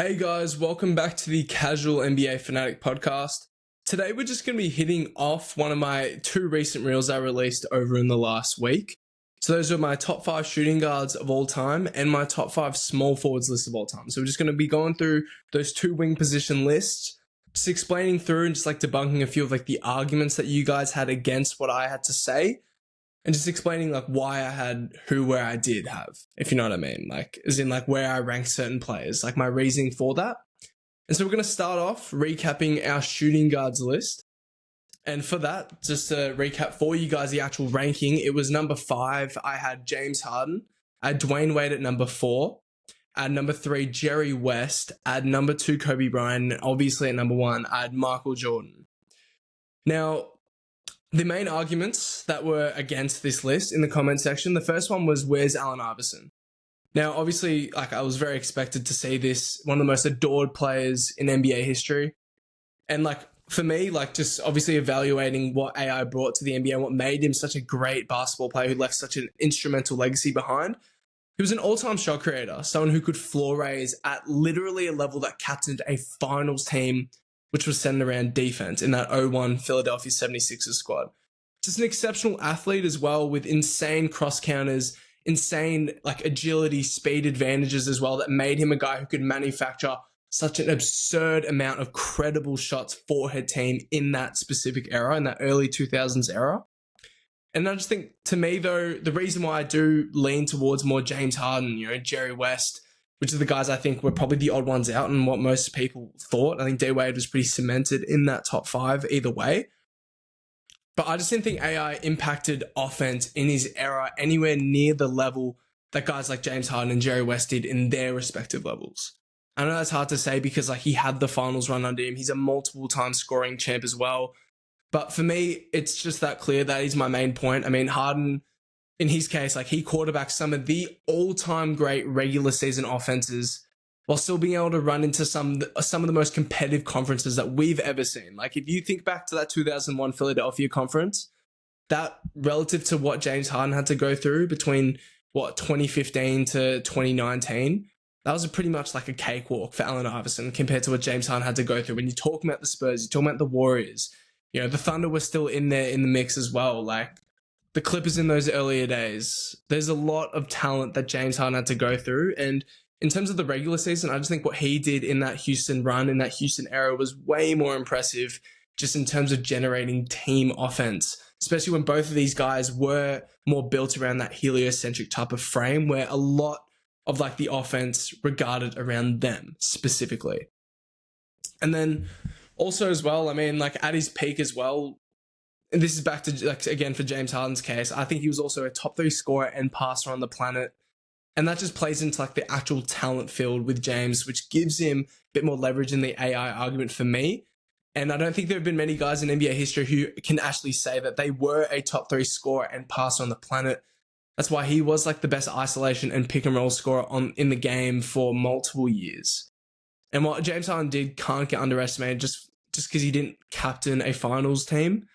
Hey guys, welcome back to the Casual NBA Fanatic podcast. Today we're just going to be hitting off one of my two recent reels I released over in the last week. So those are my top 5 shooting guards of all time and my top 5 small forwards list of all time. So we're just going to be going through those two wing position lists, just explaining through and just like debunking a few of like the arguments that you guys had against what I had to say. And just explaining like why I had where I did have, if you know what I mean, like as in like where I ranked certain players, like my reasoning for that. And so we're going to start off recapping our shooting guards list. And for that, just to recap for you guys the actual ranking, it was number 5. I had James Harden. I had Dwayne Wade at number 4. At number 3, Jerry West. At number 2, Kobe Bryant. And obviously at number 1, I had Michael Jordan. Now, the main arguments that were against this list in the comment section, the first one was, where's Allen Iverson? Now, obviously, like I was very expected to see this, one of the most adored players in NBA history. And like for me, like just obviously evaluating what AI brought to the NBA and what made him such a great basketball player who left such an instrumental legacy behind. He was an all-time shot creator, someone who could floor raise at literally a level that captained a finals team which was centered around defense in that 0-1 Philadelphia 76ers squad. Just an exceptional athlete as well, with insane cross counters, insane like agility, speed advantages as well, that made him a guy who could manufacture such an absurd amount of credible shots for her team in that specific era, in that early 2000s era. And I just think, to me though, the reason why I do lean towards more James Harden, Jerry West, which are the guys I think were probably the odd ones out and what most people thought. I think D Wade was pretty cemented in that top 5 either way. But I just didn't think AI impacted offense in his era anywhere near the level that guys like James Harden and Jerry West did in their respective levels. I know that's hard to say because like he had the finals run under him. He's a multiple time scoring champ as well. But for me, it's just that clear. That is my main point. I mean, Harden, in his case, like he quarterbacked some of the all-time great regular season offenses while still being able to run into some of the most competitive conferences that we've ever seen. Like if you think back to that 2001 Philadelphia conference, that relative to what James Harden had to go through between 2015 to 2019, that was pretty much like a cakewalk for Allen Iverson compared to what James Harden had to go through. When you're talking about the Spurs, you're talking about the Warriors, the Thunder were still in there in the mix as well. Like the Clippers in those earlier days, there's a lot of talent that James Harden had to go through. And in terms of the regular season, I just think what he did in that Houston run, in that Houston era, was way more impressive just in terms of generating team offense, especially when both of these guys were more built around that heliocentric type of frame where a lot of like the offense regarded around them specifically. And then also as well, I mean, like at his peak as well, and this is back to, like, again, for James Harden's case, I think he was also a top 3 scorer and passer on the planet. And that just plays into like the actual talent field with James, which gives him a bit more leverage in the AI argument for me. And I don't think there have been many guys in NBA history who can actually say that they were a top 3 scorer and passer on the planet. That's why he was like the best isolation and pick and roll scorer in the game for multiple years. And what James Harden did can't get underestimated just because he didn't captain a finals team.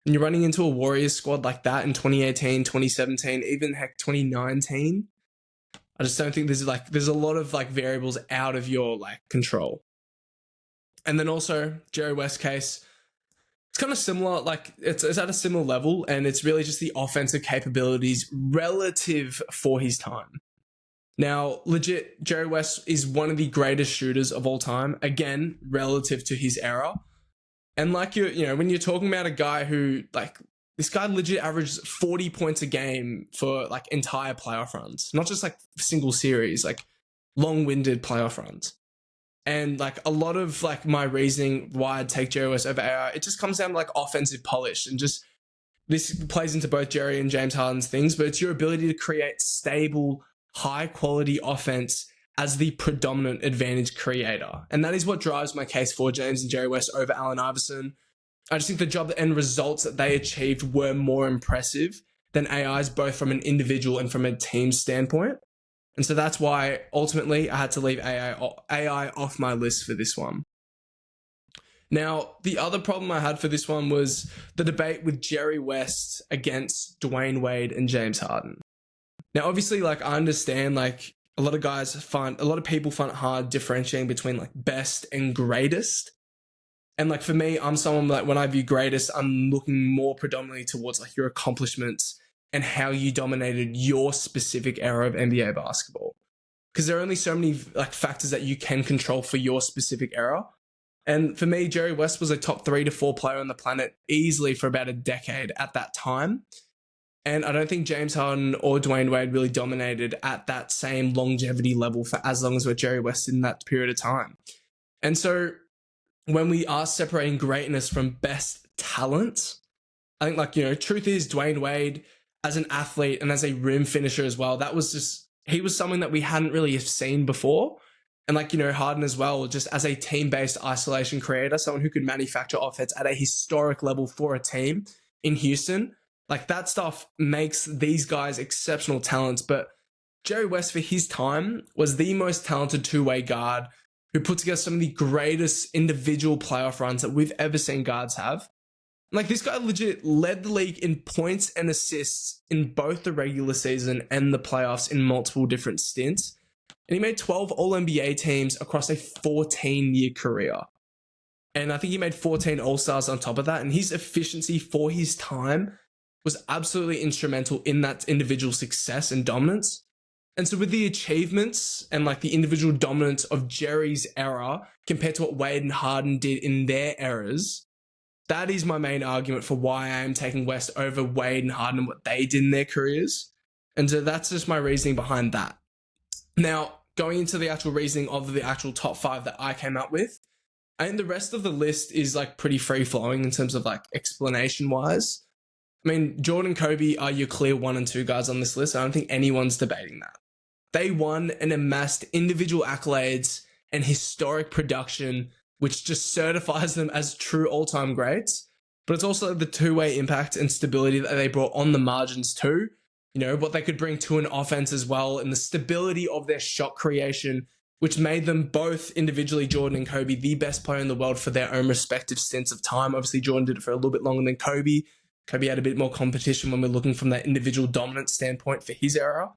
And you're running into a Warriors squad like that in 2018, 2017, even heck 2019. I just don't think there's a lot of like variables out of your like control. And then also Jerry West case, it's kind of similar, like it's at a similar level, and it's really just the offensive capabilities relative for his time. Now, legit, Jerry West is one of the greatest shooters of all time, again, relative to his era. And like when you're talking about a guy who, like, this guy legit averaged 40 points a game for like entire playoff runs, not just like single series, like long-winded playoff runs. And like a lot of like my reasoning why I'd take Jerry West over AI, it just comes down to like offensive polish, and just this plays into both Jerry and James Harden's things, but it's your ability to create stable, high quality offense as the predominant advantage creator. And that is what drives my case for James and Jerry West over Allen Iverson. I just think the job and results that they achieved were more impressive than AI's, both from an individual and from a team standpoint. And so that's why ultimately I had to leave AI off my list for this one. Now, the other problem I had for this one was the debate with Jerry West against Dwayne Wade and James Harden. Now, obviously, like I understand, like a lot of people find it hard differentiating between like best and greatest. And like for me, I'm someone like when I view greatest, I'm looking more predominantly towards like your accomplishments and how you dominated your specific era of NBA basketball. Because there are only so many like factors that you can control for your specific era. And for me, Jerry West was a top 3 to 4 player on the planet easily for about a decade at that time. And I don't think James Harden or Dwayne Wade really dominated at that same longevity level for as long as what Jerry West did in that period of time. And so when we are separating greatness from best talent, I think like, truth is Dwayne Wade as an athlete and as a rim finisher as well, he was something that we hadn't really seen before. And like, Harden as well, just as a team-based isolation creator, someone who could manufacture offense at a historic level for a team in Houston. Like that stuff makes these guys exceptional talents. But Jerry West for his time was the most talented two-way guard who put together some of the greatest individual playoff runs that we've ever seen guards have. Like this guy legit led the league in points and assists in both the regular season and the playoffs in multiple different stints. And he made 12 All-NBA teams across a 14-year career. And I think he made 14 All-Stars on top of that. And his efficiency for his time was absolutely instrumental in that individual success and dominance. And so with the achievements and like the individual dominance of Jerry's era compared to what Wade and Harden did in their eras, that is my main argument for why I am taking West over Wade and Harden and what they did in their careers. And so that's just my reasoning behind that. Now, going into the actual reasoning of the actual top 5 that I came up with, I think the rest of the list is like pretty free flowing in terms of like explanation wise. I mean, Jordan and Kobe are your clear 1 and 2 guys on this list. I don't think anyone's debating that. They won and amassed individual accolades and historic production, which just certifies them as true all-time greats. But it's also the two-way impact and stability that they brought on the margins too. What they could bring to an offense as well, and the stability of their shot creation, which made them both individually, Jordan and Kobe, the best player in the world for their own respective stints of time. Obviously, Jordan did it for a little bit longer than Kobe. Kobe had a bit more competition when we're looking from that individual dominance standpoint for his era.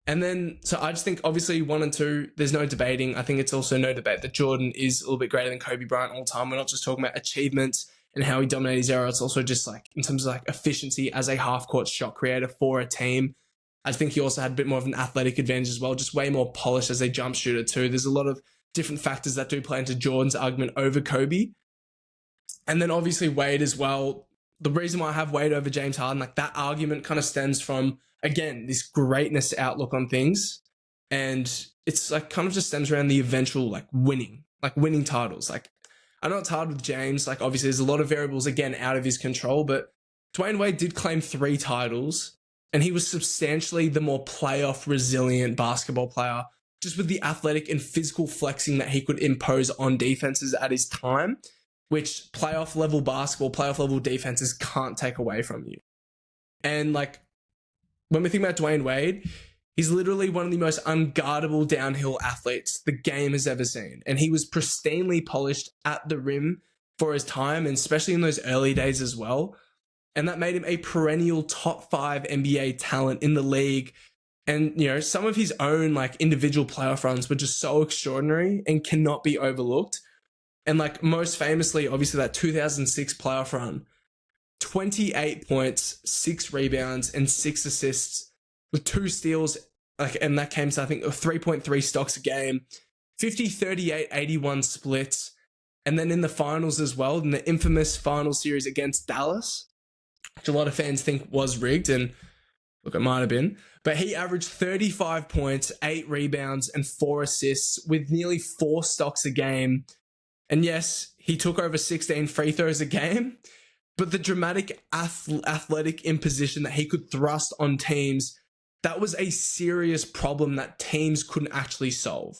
And then, so I just think obviously 1 and 2, there's no debating. I think it's also no debate that Jordan is a little bit greater than Kobe Bryant all time. We're not just talking about achievements and how he dominated his era. It's also just like in terms of like efficiency as a half-court shot creator for a team. I think he also had a bit more of an athletic advantage as well, just way more polished as a jump shooter too. There's a lot of different factors that do play into Jordan's argument over Kobe. And then obviously Wade as well. The reason why I have Wade over James Harden, like that argument kind of stems from, again, this greatness outlook on things. And it's like kind of just stems around the eventual like winning titles. Like I know it's hard with James. Like obviously there's a lot of variables again out of his control, but Dwayne Wade did claim 3 titles and he was substantially the more playoff resilient basketball player, just with the athletic and physical flexing that he could impose on defenses at his time, which playoff level basketball, playoff level defenses can't take away from you. And like when we think about Dwayne Wade, he's literally one of the most unguardable downhill athletes the game has ever seen. And he was pristinely polished at the rim for his time, and especially in those early days as well. And that made him a perennial top 5 NBA talent in the league. And, some of his own like individual playoff runs were just so extraordinary and cannot be overlooked. And like most famously, obviously that 2006 playoff run, 28 points, 6 rebounds, and 6 assists with 2 steals. And that came to, I think, 3.3 stocks a game, 50, 38, 81 splits. And then in the finals as well, in the infamous final series against Dallas, which a lot of fans think was rigged. And look, it might have been. But he averaged 35 points, 8 rebounds, and 4 assists with nearly 4 stocks a game. And yes, he took over 16 free throws a game, but the dramatic athletic imposition that he could thrust on teams, that was a serious problem that teams couldn't actually solve.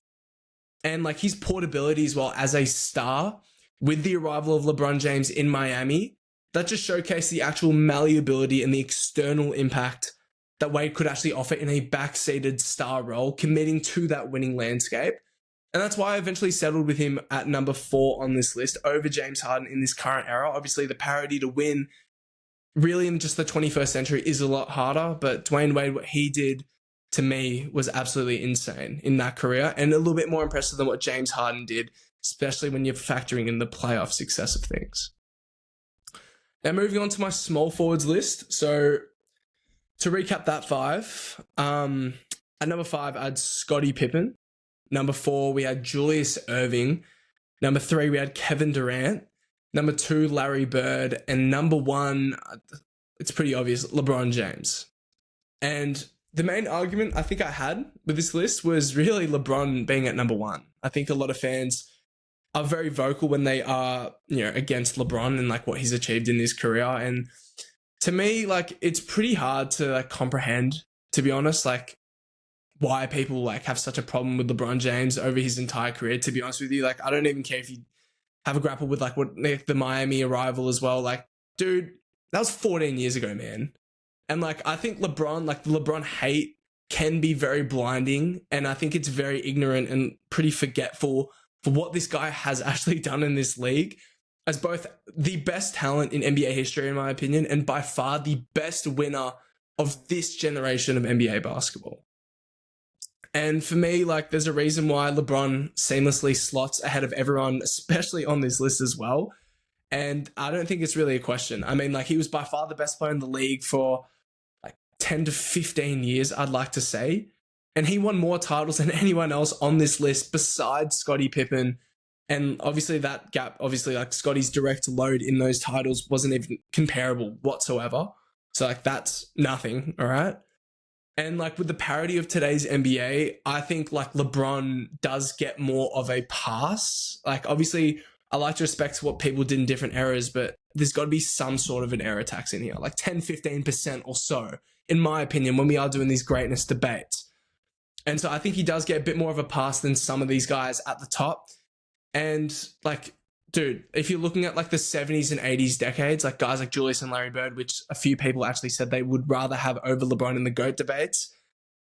And like his portability as well as a star with the arrival of LeBron James in Miami, that just showcased the actual malleability and the external impact that Wade could actually offer in a backseated star role, committing to that winning landscape. And that's why I eventually settled with him at number 4 on this list over James Harden in this current era. Obviously, the parity to win really in just the 21st century is a lot harder, but Dwayne Wade, what he did to me, was absolutely insane in that career, and a little bit more impressive than what James Harden did, especially when you're factoring in the playoff success of things. Now, moving on to my small forwards list. So, to recap that five, at number 5, I had Scottie Pippen. Number 4, we had Julius Erving. Number 3, we had Kevin Durant. Number 2, Larry Bird. And number 1, it's pretty obvious, LeBron James. And the main argument I think I had with this list was really LeBron being at number 1. I think a lot of fans are very vocal when they are, against LeBron and like what he's achieved in his career. And to me, like, it's pretty hard to like comprehend, to be honest, like why people like have such a problem with LeBron James over his entire career. To be honest with you, like, I don't even care if you have a grapple with like what the Miami arrival as well. Like, dude, that was 14 years ago, man. And like, I think LeBron hate can be very blinding. And I think it's very ignorant and pretty forgetful for what this guy has actually done in this league as both the best talent in NBA history, in my opinion, and by far the best winner of this generation of NBA basketball. And for me, like, there's a reason why LeBron seamlessly slots ahead of everyone, especially on this list as well. And I don't think it's really a question. I mean, like, he was by far the best player in the league for like 10 to 15 years, I'd like to say. And he won more titles than anyone else on this list besides Scottie Pippen. And obviously that gap, like Scottie's direct load in those titles wasn't even comparable whatsoever. So like, that's nothing, all right? And like with the parity of today's NBA, I think like LeBron does get more of a pass. Like, obviously I like to respect what people did in different eras, but there's got to be some sort of an error tax in here, like 10, 15% or so, in my opinion, when we are doing these greatness debates. And so I think he does get a bit more of a pass than some of these guys at the top. And like, dude, if you're looking at like the 70s and 80s decades, like guys like Julius and Larry Bird, which a few people actually said they would rather have over LeBron in the GOAT debates,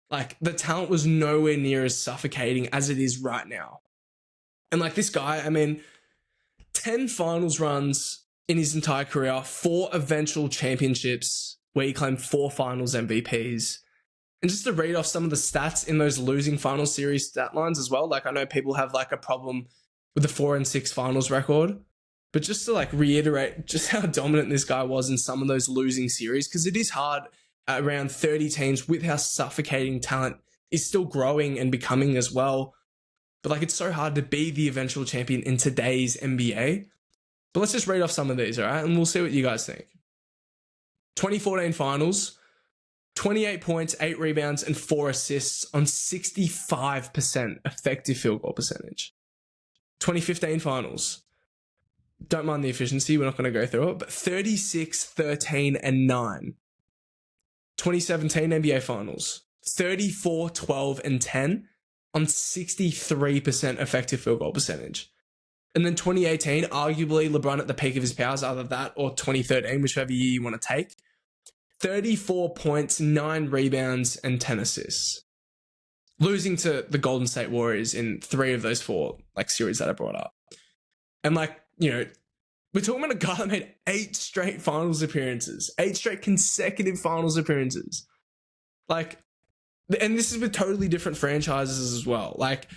like the talent was nowhere near as suffocating as it is right now. And like this guy, I mean, 10 finals runs in his entire career, 4 eventual championships where he claimed 4 finals MVPs. And just to read off some of the stats in those losing final series stat lines as well, like I know people have like a problem with the 4-6 finals record, but just to like reiterate just how dominant this guy was in some of those losing series, because it is hard at around 30 teams with how suffocating talent is still growing and becoming as well. But like, it's so hard to be the eventual champion in today's NBA. But let's just read off some of these, all right? And we'll see what you guys think. 2014 finals, 28 points, 8 rebounds, and 4 assists on 65% effective field goal percentage. 2015 finals. Don't mind the efficiency, we're not going to go through it, but 36, 13, and 9. 2017 NBA finals. 34, 12, and 10 on 63% effective field goal percentage. And then 2018, arguably LeBron at the peak of his powers, either that or 2013, whichever year you want to take. 34 points, 9 rebounds, and 10 assists. Losing to the Golden State Warriors in 3 of those 4 like series that I brought up. And like, we're talking about a guy that made 8 straight finals appearances, 8 straight consecutive finals appearances. Like, and this is with totally different franchises as well. Like,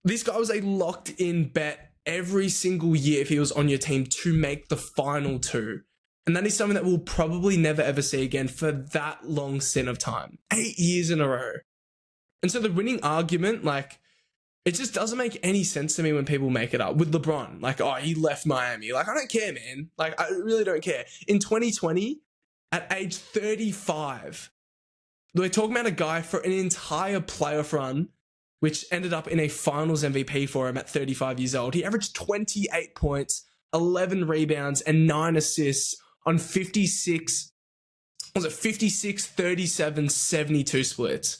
this guy was a locked in bet every single year if he was on your team to make the final 2. And that is something that we'll probably never ever see again for that long stint of time. 8 years in a row. And so the winning argument, like, it just doesn't make any sense to me when people make it up with LeBron. Like, oh, he left Miami. Like, I don't care, man. Like, I really don't care. In 2020, at age 35, we're talking about a guy for an entire playoff run, which ended up in a finals MVP for him at 35 years old. He averaged 28 points, 11 rebounds, and 9 assists on 56, 37, 72 splits.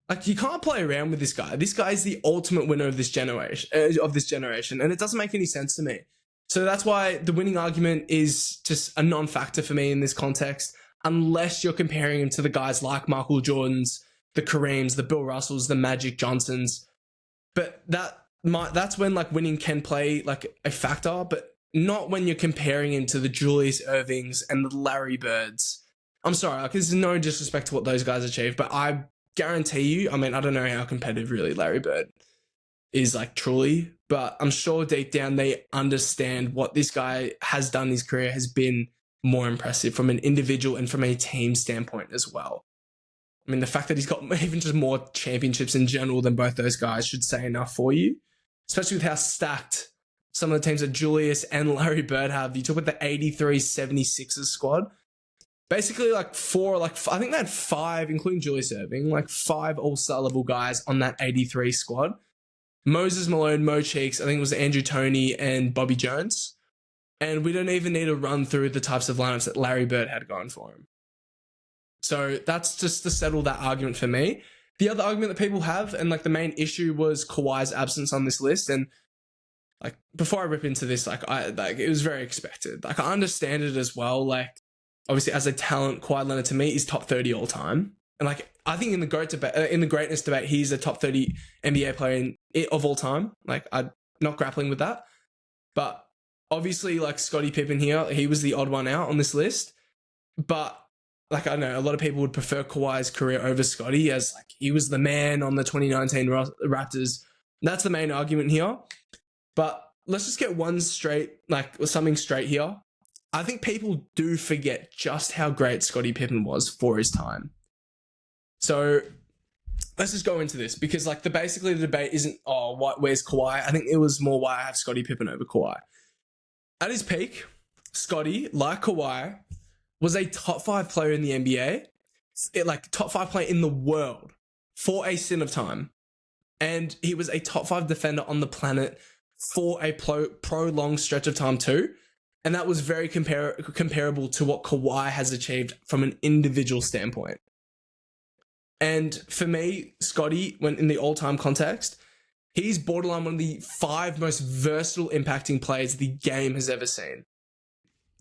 Like, you can't play around with this guy. This guy is the ultimate winner of this generation, and it doesn't make any sense to me. So that's why the winning argument is just a non-factor for me in this context, unless you're comparing him to the guys like Michael Jordans, the Kareems, the Bill Russells, the Magic Johnsons. But that's when like winning can play like a factor, but not when you're comparing him to the Julius Ervings and the Larry Birds. I'm sorry, like, there's no disrespect to what those guys achieved, but I guarantee you, I mean, I don't know how competitive really Larry Bird is like truly, but I'm sure deep down they understand what this guy has done in his career has been more impressive from an individual and from a team standpoint as well. I mean, the fact that he's got even just more championships in general than both those guys should say enough for you, especially with how stacked some of the teams that Julius and Larry Bird have. You talk about the 83 76ers squad. Basically, I think they had 5, including Julius Erving, like 5 all-star level guys on that 83 squad. Moses Malone, Mo Cheeks, I think it was Andrew Toney and Bobby Jones. And we don't even need to run through the types of lineups that Larry Bird had going for him. So that's just to settle that argument for me. The other argument that people have, and like the main issue, was Kawhi's absence on this list. And like before I rip into this, it was very expected. Like I understand it as well. Like obviously as a talent, Kawhi Leonard to me is top 30 all time. And like I think in the greatness debate, he's a top 30 NBA player of all time. Like I'm not grappling with that. But obviously like Scottie Pippen here, he was the odd one out on this list. But like I know a lot of people would prefer Kawhi's career over Scottie, as like he was the man on the 2019 Raptors. That's the main argument here. But let's just get something straight here. I think people do forget just how great Scottie Pippen was for his time. So let's just go into this, because like basically the debate isn't, where's Kawhi? I think it was more why I have Scottie Pippen over Kawhi. At his peak, Scottie, like Kawhi, was a top 5 player in the NBA, top 5 player in the world for a stint of time. And he was a top 5 defender on the planet for a prolonged stretch of time too. And that was very comparable to what Kawhi has achieved from an individual standpoint. And for me, Scottie, when in the all-time context, he's borderline one of the 5 most versatile impacting players the game has ever seen.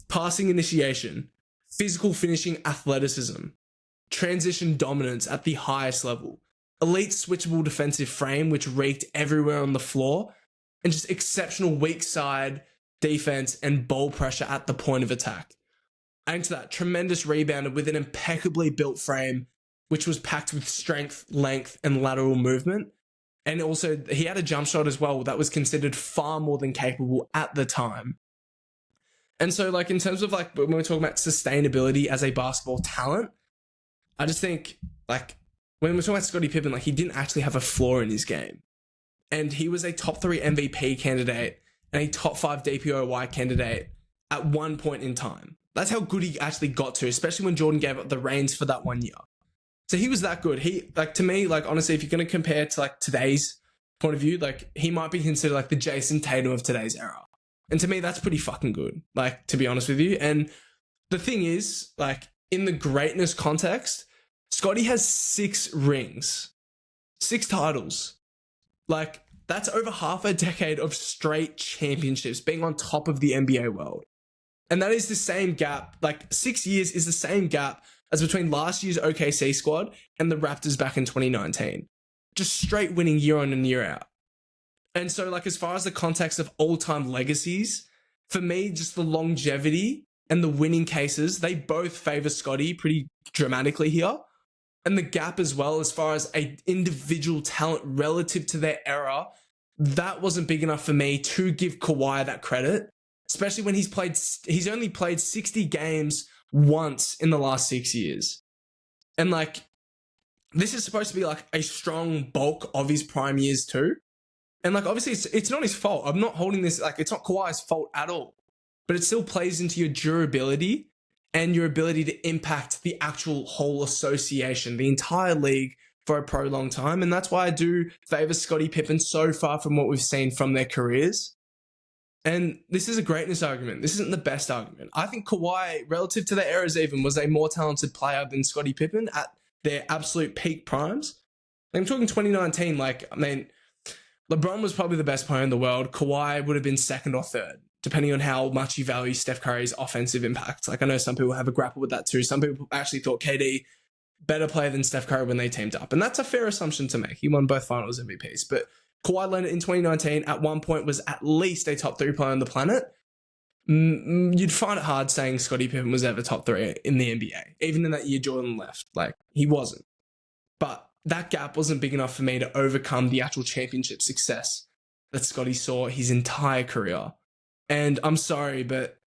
Passing initiation, physical finishing athleticism, transition dominance at the highest level, elite switchable defensive frame which raked everywhere on the floor, and just exceptional weak side defense and ball pressure at the point of attack. Adding to that, tremendous rebounder with an impeccably built frame which was packed with strength, length, and lateral movement. And also, he had a jump shot as well that was considered far more than capable at the time. And so, like, in terms of, like, when we're talking about sustainability as a basketball talent, I just think, like, when we're talking about Scottie Pippen, like, he didn't actually have a flaw in his game. And he was a top 3 MVP candidate and a top 5 DPOY candidate at one point in time. That's how good he actually got to, especially when Jordan gave up the reins for that 1 year. So he was that good. He, like, to me, like, honestly, if you're going to compare to, like, today's point of view, like, he might be considered, like, the Jason Tatum of today's era. And to me, that's pretty fucking good, like, to be honest with you. And the thing is, like, in the greatness context, Scottie has 6 rings, 6 titles. Like, that's over half a decade of straight championships, being on top of the NBA world. And that is the same gap, like, 6 years is the same gap as between last year's OKC squad and the Raptors back in 2019. Just straight winning year on and year out. And so, like, as far as the context of all-time legacies, for me, just the longevity and the winning cases, they both favor Scottie pretty dramatically here. And the gap as well, as far as a individual talent relative to their era, that wasn't big enough for me to give Kawhi that credit, especially when he's only played 60 games once in the last 6 years. And, like, this is supposed to be, like, a strong bulk of his prime years too. And, like, obviously it's not his fault. I'm not holding this, like, it's not Kawhi's fault at all. But it still plays into your durability and your ability to impact the actual whole association, the entire league, for a prolonged time. And that's why I do favor Scottie Pippen so far from what we've seen from their careers. And this is a greatness argument. This isn't the best argument. I think Kawhi, relative to their eras even, was a more talented player than Scottie Pippen at their absolute peak primes. I'm talking 2019, like, I mean, LeBron was probably the best player in the world. Kawhi would have been second or third, depending on how much you value Steph Curry's offensive impact. Like, I know some people have a grapple with that too. Some people actually thought KD better player than Steph Curry when they teamed up. And that's a fair assumption to make. He won both finals MVPs. But Kawhi Leonard in 2019 at one point was at least a top 3 player on the planet. You'd find it hard saying Scottie Pippen was ever top 3 in the NBA. Even in that year Jordan left. Like, he wasn't. But that gap wasn't big enough for me to overcome the actual championship success that Scottie saw his entire career. And I'm sorry, but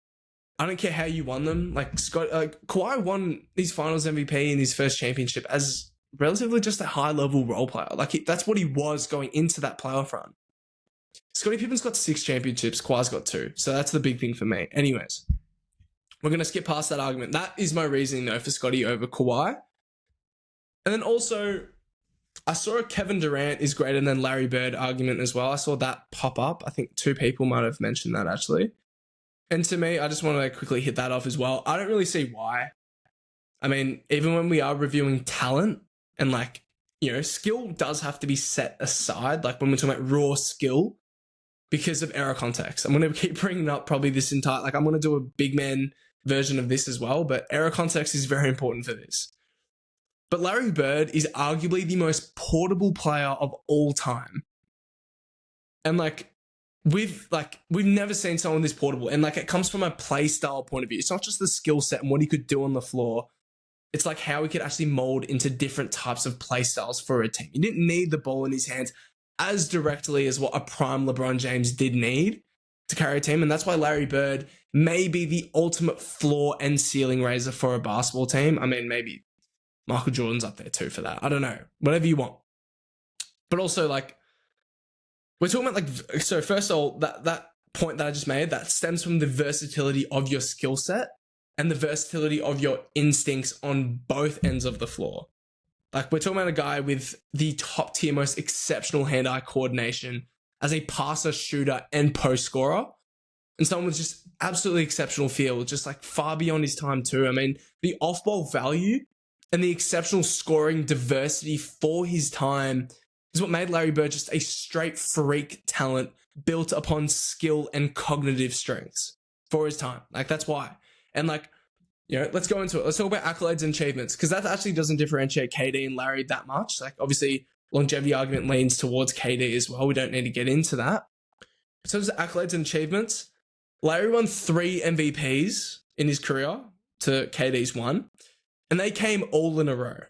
I don't care how you won them. Kawhi won his finals MVP in his first championship as relatively just a high-level role player. That's what he was going into that playoff run. Scottie Pippen's got 6 championships. Kawhi's got 2. So that's the big thing for me. Anyways, we're going to skip past that argument. That is my reasoning, though, for Scottie over Kawhi. And then also, I saw a Kevin Durant is greater than Larry Bird argument as well. I saw that pop up. I think 2 people might have mentioned that, actually. And to me, I just want to quickly hit that off as well. I don't really see why. I mean, even when we are reviewing talent and skill does have to be set aside. Like when we're talking about raw skill because of error context. I'm going to keep bringing up probably this entire, I'm going to do a big man version of this as well, but error context is very important for this. But Larry Bird is arguably the most portable player of all time. And we've never seen someone this portable. And it comes from a play style point of view. It's not just the skill set and what he could do on the floor. It's how he could actually mold into different types of play styles for a team. He didn't need the ball in his hands as directly as what a prime LeBron James did need to carry a team. And that's why Larry Bird may be the ultimate floor and ceiling raiser for a basketball team. I mean, maybe Michael Jordan's up there too for that. I don't know. Whatever you want. But also, we're talking about, so first of all, that point that I just made, that stems from the versatility of your skill set and the versatility of your instincts on both ends of the floor. We're talking about a guy with the top tier, most exceptional hand-eye coordination as a passer, shooter, and post scorer. And someone with just absolutely exceptional feel, just far beyond his time too. I mean, the off-ball value and the exceptional scoring diversity for his time is what made Larry Bird just a straight freak talent built upon skill and cognitive strengths for his time. That's why. And let's go into it. Let's talk about accolades and achievements, because that actually doesn't differentiate KD and Larry that much. Obviously, longevity argument leans towards KD as well. We don't need to get into that. In terms of accolades and achievements, Larry won 3 MVPs in his career to KD's 1, and they came all in a row.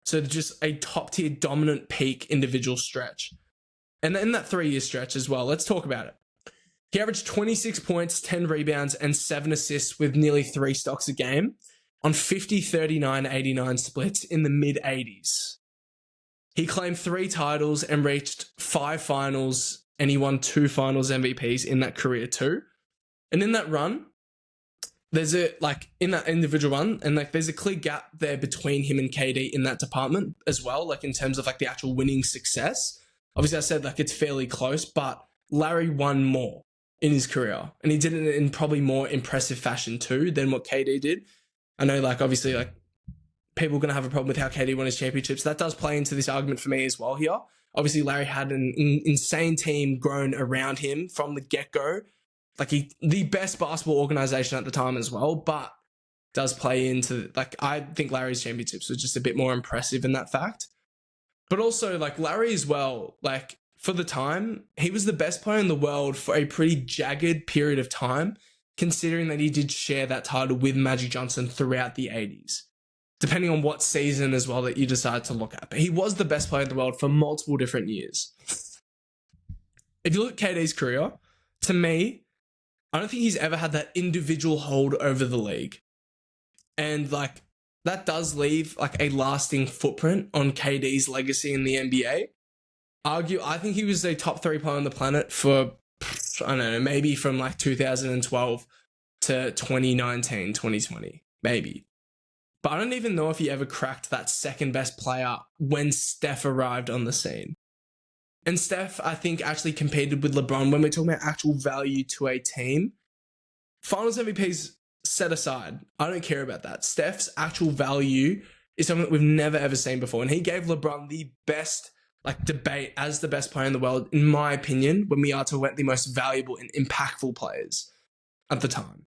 So just a top-tier dominant peak individual stretch. And in that 3-year stretch as well, let's talk about it. He averaged 26 points, 10 rebounds, and 7 assists with nearly 3 stocks a game on 50, 39, 89 splits in the mid-80s. He claimed 3 titles and reached 5 finals, and he won 2 finals MVPs in that career too. And in that run, there's in that individual run, and there's a clear gap there between him and KD in that department as well, in terms of the actual winning success. Obviously, I said it's fairly close, but Larry won more in his career, and he did it in probably more impressive fashion too than what KD did. I know, obviously, people are going to have a problem with how KD won his championships. That does play into this argument for me as well here. Obviously, Larry had an insane team grown around him from the get-go. The best basketball organization at the time as well, but does play into, I think Larry's championships was just a bit more impressive in that fact. But also, Larry as well, for the time, he was the best player in the world for a pretty jagged period of time, considering that he did share that title with Magic Johnson throughout the 80s, depending on what season as well that you decide to look at. But he was the best player in the world for multiple different years. If you look at KD's career, to me, I don't think he's ever had that individual hold over the league. And that does leave a lasting footprint on KD's legacy in the NBA. I think he was a top 3 player on the planet for, I don't know, maybe from 2012 to 2019, 2020, maybe. But I don't even know if he ever cracked that second best player when Steph arrived on the scene. And Steph, I think, actually competed with LeBron when we're talking about actual value to a team. Finals MVPs set aside. I don't care about that. Steph's actual value is something that we've never, ever seen before. And he gave LeBron the best debate as the best player in the world, in my opinion, when we are talking about the most valuable and impactful players at the time.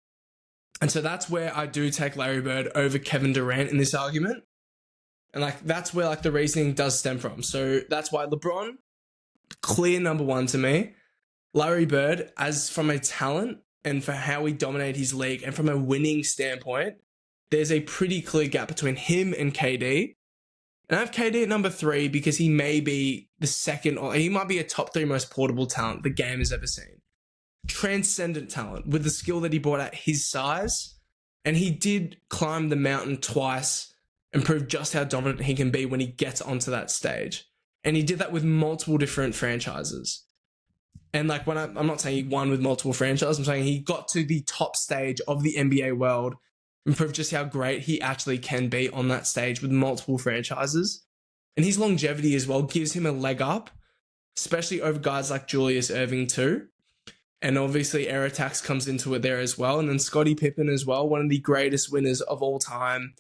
And so that's where I do take Larry Bird over Kevin Durant in this argument. And that's where the reasoning does stem from. So that's why LeBron, clear number 1 to me. Larry Bird, as from a talent and for how he dominated his league and from a winning standpoint, there's a pretty clear gap between him and KD. And I have KD at number 3 because he may be the second, or he might be a top 3 most portable talent the game has ever seen. Transcendent talent with the skill that he brought at his size. And he did climb the mountain twice and prove just how dominant he can be when he gets onto that stage. And he did that with multiple different franchises. And like when I'm not saying he won with multiple franchises, I'm saying he got to the top stage of the NBA world and proved just how great he actually can be on that stage with multiple franchises. And his longevity as well gives him a leg up, especially over guys like Julius Erving too. And obviously Air Attacks comes into it there as well. And then Scottie Pippen as well, one of the greatest winners of all time,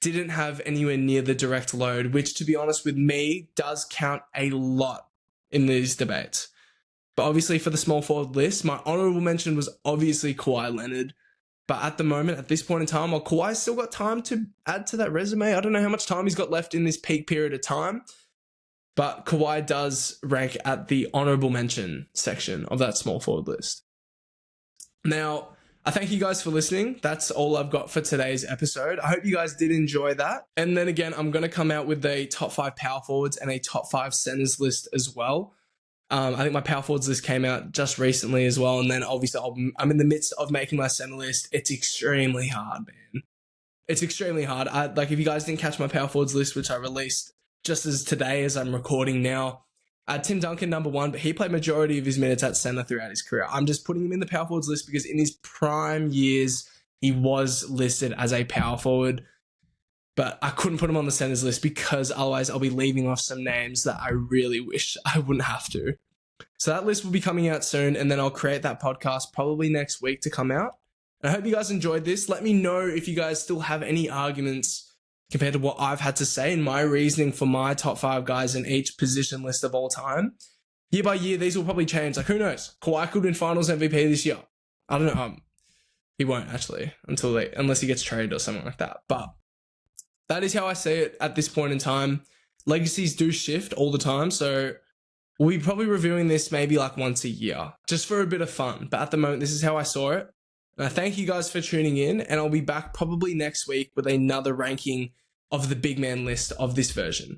didn't have anywhere near the direct load, which to be honest with me does count a lot in these debates. But obviously for the small forward list, my honorable mention was obviously Kawhi Leonard. But at the moment, at this point in time, while Kawhi's still got time to add to that resume, I don't know how much time he's got left in this peak period of time. But Kawhi does rank at the honorable mention section of that small forward list. Now, I thank you guys for listening. That's all I've got for today's episode. I hope you guys did enjoy that. And then again, I'm going to come out with a top 5 power forwards and a top 5 centers list as well. I think my power forwards list came out just recently as well. And then obviously I'm in the midst of making my center list. It's extremely hard, man. It's extremely hard. Like if you guys didn't catch my power forwards list, which I released just as today as I'm recording now, Tim Duncan number 1, but he played majority of his minutes at center throughout his career. I'm just putting him in the power forwards list because in his prime years, he was listed as a power forward. But I couldn't put him on the centers list because otherwise I'll be leaving off some names that I really wish I wouldn't have to. So that list will be coming out soon, and then I'll create that podcast probably next week to come out. And I hope you guys enjoyed this. Let me know if you guys still have any arguments compared to what I've had to say and my reasoning for my top 5 guys in each position list of all time. Year by year, these will probably change. Like, who knows? Kawhi could win finals MVP this year. I don't know. He won't actually unless he gets traded or something like that. But that is how I see it at this point in time. Legacies do shift all the time, so we'll be probably reviewing this maybe like once a year, just for a bit of fun. But at the moment, this is how I saw it. And I thank you guys for tuning in, and I'll be back probably next week with another ranking of the big man list of this version.